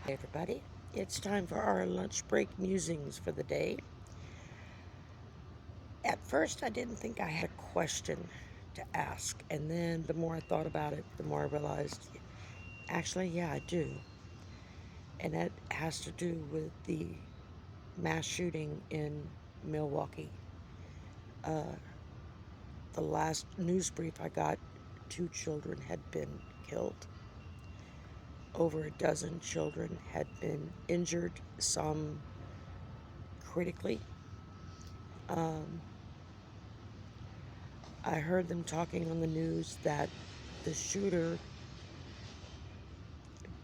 Hey everybody, it's time for our lunch break musings for the day. At first, I didn't think I had a question to ask, and then the more I thought about it, the more I realized actually, yeah, I do. And that has to do with the mass shooting in Milwaukee. The last news brief I got, 2 children had been killed. Over a dozen children had been injured, some critically. I heard them talking on the news that the shooter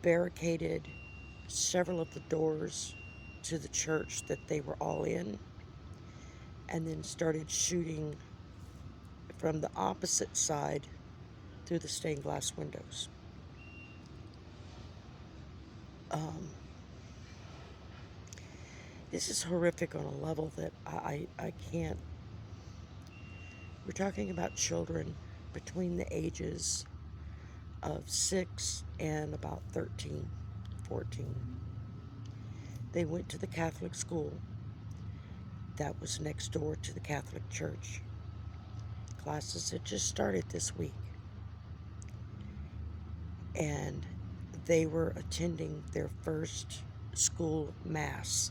barricaded several of the doors to the church that they were all in and then started shooting from the opposite side through the stained glass windows. This is horrific on a level that I can't. We're talking about children between the ages of 6 and about 13, 14. They went to the Catholic school that was next door to the Catholic church. Classes had just started this week, and they were attending their first school mass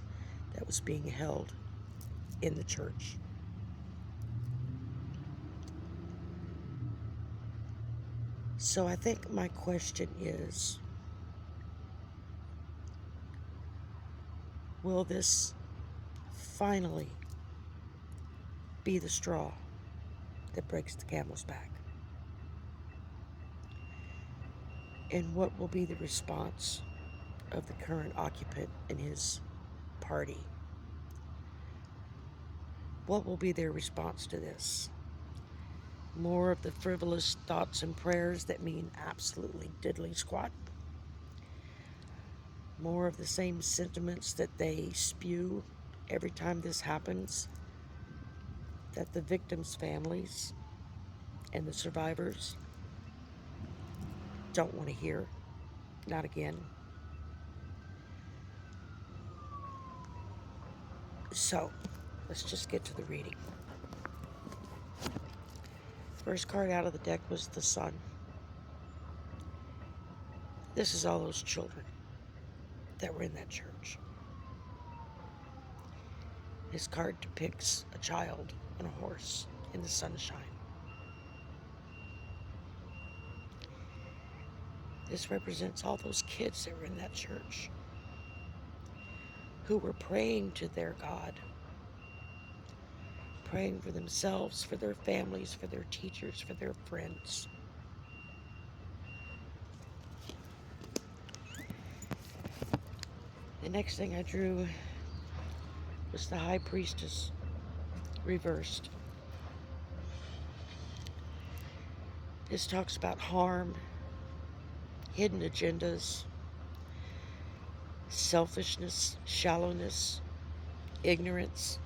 that was being held in the church. So I think my question is, will this finally be the straw that breaks the camel's back? And what will be the response of the current occupant and his party? What will be their response to this? More of the frivolous thoughts and prayers that mean absolutely diddly squat? More of the same sentiments that they spew every time this happens, that the victims' families and the survivors don't want to hear? Not again. So, let's just get to the reading. First card out of the deck was the Sun. This is all those children that were in that church. This card depicts a child on a horse in the sunshine. This represents all those kids that were in that church who were praying to their God, praying for themselves, for their families, for their teachers, for their friends. The next thing I drew was the High Priestess reversed. This talks about harm, hidden agendas, selfishness, shallowness, ignorance.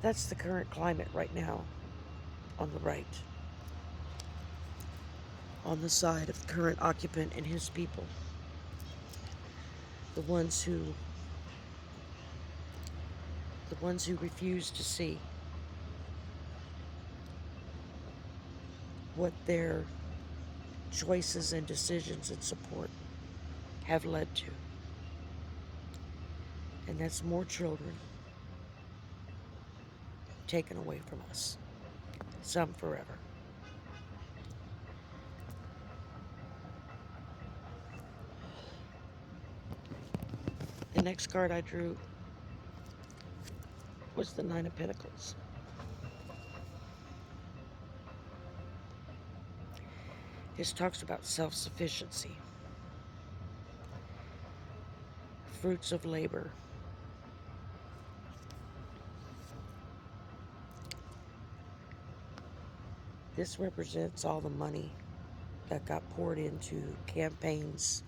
That's the current climate right now on the right, on the side of the current occupant and his people, the ones who refuse to see what their choices and decisions and support have led to. And that's more children taken away from us, some forever. The next card I drew was the Nine of Pentacles. This talks about self-sufficiency, fruits of labor, this represents all the money that got poured into campaigns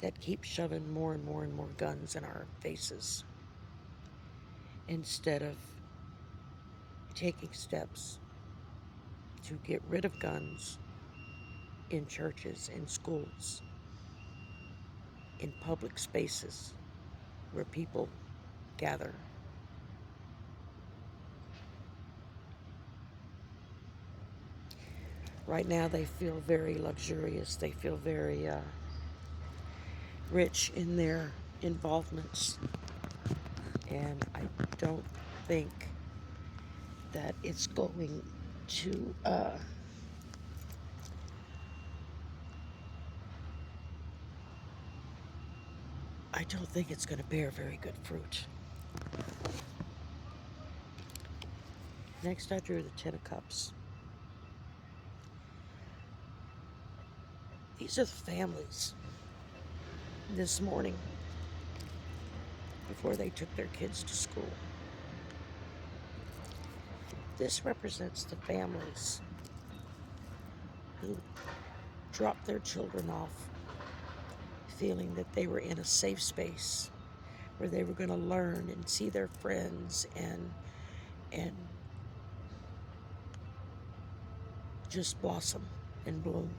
that keep shoving more and more and more guns in our faces instead of taking steps to get rid of guns in churches, in schools, in public spaces where people gather. Right now they feel very luxurious. They feel very rich in their involvements. And I don't think that it's going to I don't think it's going to bear very good fruit. Next, I drew the Ten of Cups. These are the families this morning before they took their kids to school. This represents the families who dropped their children off feeling that they were in a safe space where they were going to learn and see their friends and just blossom and bloom.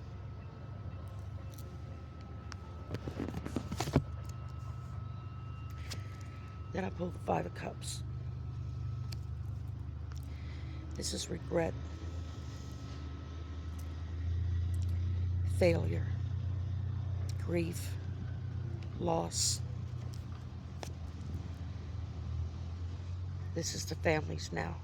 Then I pulled the Five of Cups. This is regret, failure, grief, loss. This is the families now.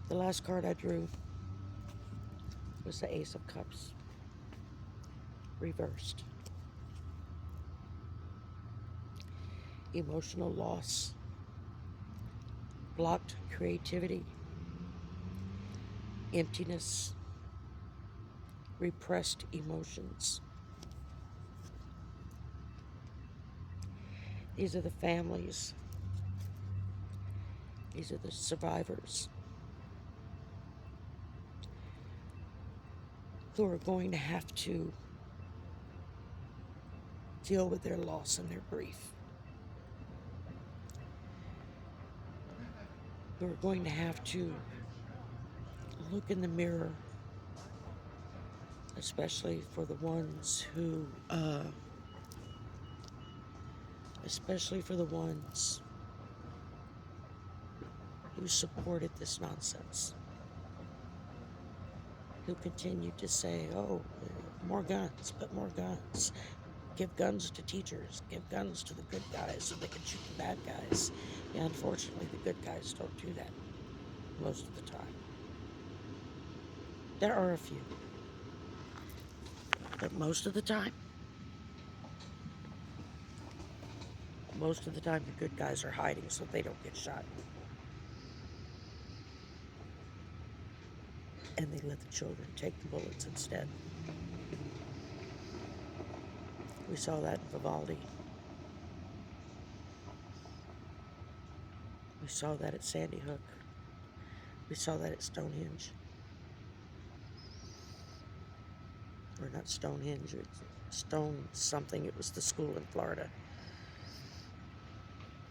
The last card I drew was the Ace of Cups, reversed. Emotional loss, blocked creativity, emptiness, repressed emotions. These are the families. These are the survivors who are going to have to deal with their loss and their grief. Who are going to have to look in the mirror, especially for the ones who supported this nonsense, who continued to say, oh, more guns, but more guns. Give guns to teachers, give guns to the good guys so they can shoot the bad guys. Yeah, unfortunately, the good guys don't do that most of the time. There are a few, but most of the time, the good guys are hiding so they don't get shot. And they let the children take the bullets instead. We saw that in Vivaldi. We saw that at Sandy Hook. We saw that at Stonehenge. Or not Stonehenge, it's Stone something. It was the school in Florida.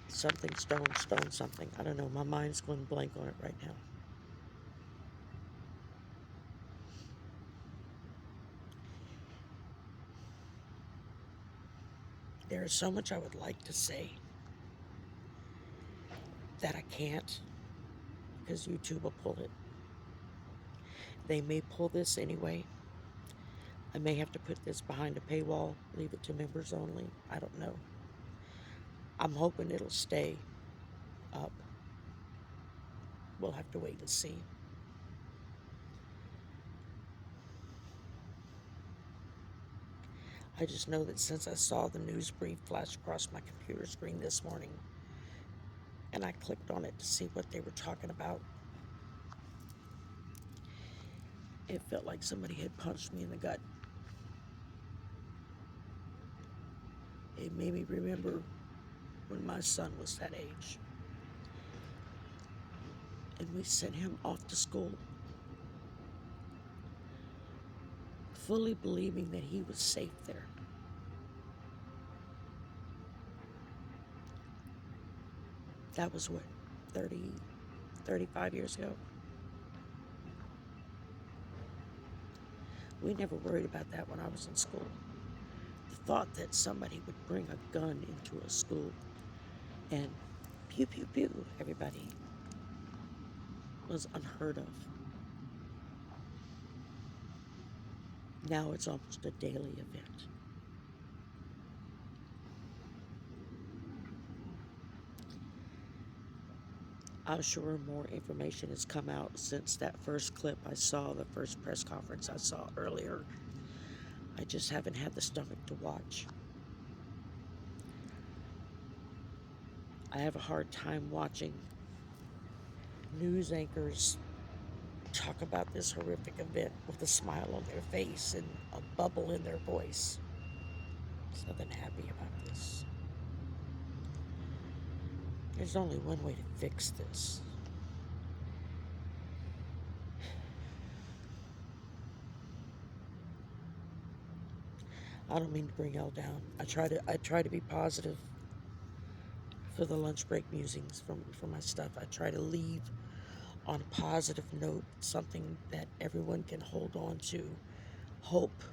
Something Stone something. I don't know. My mind's going blank on it right now. There is so much I would like to say that I can't because YouTube will pull it. They may pull this anyway. I may have to put this behind a paywall, leave it to members only. I don't know. I'm hoping it'll stay up. We'll have to wait and see. I just know that since I saw the news brief flash across my computer screen this morning, and I clicked on it to see what they were talking about, it felt like somebody had punched me in the gut. It made me remember when my son was that age. And we sent him off to school, fully believing that he was safe there. That was what 30, 35 years ago. We never worried about that when I was in school. The thought that somebody would bring a gun into a school and pew, pew, pew, everybody, was unheard of. Now it's almost a daily event. I'm sure more information has come out since that first clip I saw, the first press conference I saw earlier. I just haven't had the stomach to watch. I have a hard time watching news anchors talk about this horrific event with a smile on their face and a bubble in their voice. There's nothing happy about this. There's only one way to fix this. I don't mean to bring y'all down. I try to be positive for the lunch break musings for my stuff. I try to leave on a positive note, something that everyone can hold on to. Hope.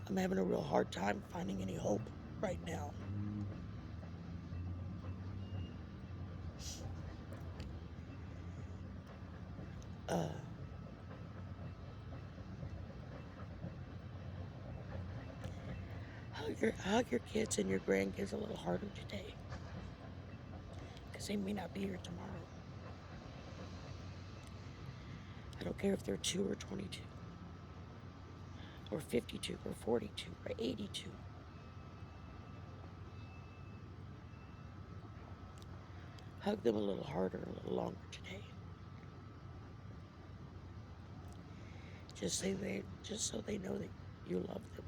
I'm having a real hard time finding any hope right now. Hug your kids and your grandkids a little harder today, because they may not be here tomorrow. I don't care if they're 2 or 22, or 52, or 42, or 82. Hug them a little harder, a little longer today. Just so they know that you love them.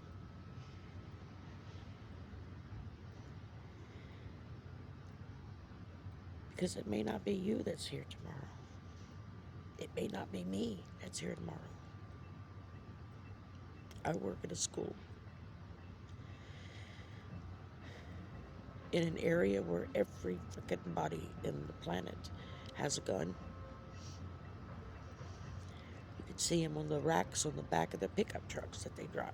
Because it may not be you that's here tomorrow. It may not be me that's here tomorrow. I work at a school in an area where every freaking body in the planet has a gun. You can see them on the racks on the back of the pickup trucks that they drive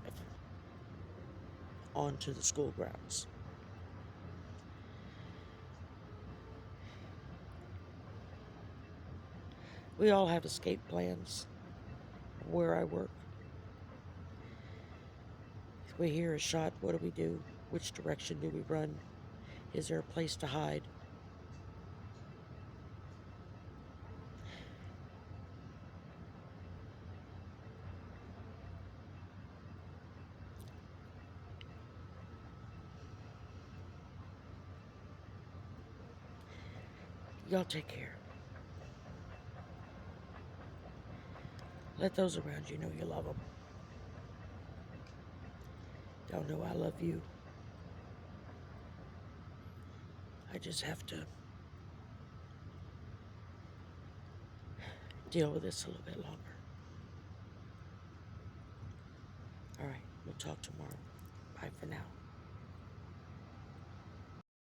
onto the school grounds. We all have escape plans where I work. If we hear a shot, what do? Which direction do we run? Is there a place to hide? Y'all take care. Let those around you know you love them. Y'all know I love you. I just have to deal with this a little bit longer. All right, we'll talk tomorrow. Bye for now.